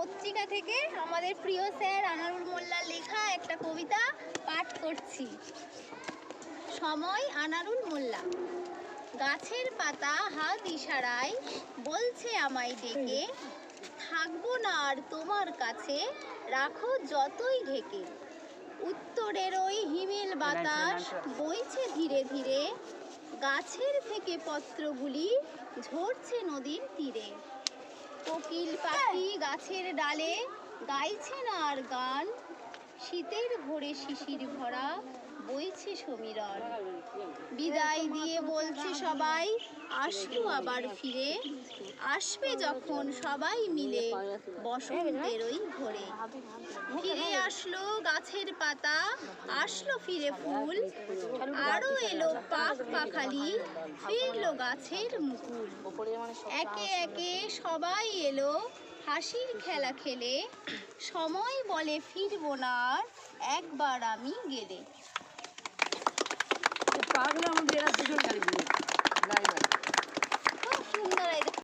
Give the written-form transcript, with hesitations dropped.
পত্রিকা থেকে আমাদের প্রিয় স্যার আনারুল মোল্লার লেখা একটা কবিতা পাঠ করছি। সময় আনারুল মোল্লা। গাছের পাতা হাত ইশারায় বলছে আমায় ডেকে, থাকবো না আর তোমার কাছে, রাখো যতই ঢেকে। উত্তরের ওই হিমেল বাতাস বইছে ধীরে ধীরে, গাছের থেকে পত্রগুলি ঝরছে নদীর তীরে। কোকিল পাখি গাছের ডালে গাইছে না আর গান, শীতের ভোরে শিশির ভরা বইছে সমীরণ। বিদায় দিয়ে বলছে সবাই আসলো আবার ফিরে, আসবে যখন সবাই মিলে বসন্তের ওই ভোরে। ফিরে আসলো গাছের পাতা, আসলো ফিরে ফুল, আরো এলো পাখ পাখালি, ফিরলো গাছের মুকুল। একে একে সবাই এলো হাসির খেলা খেলে, সময় বলে ফিরবো না আর একবার আমি গেলে। পাগলা আমাদের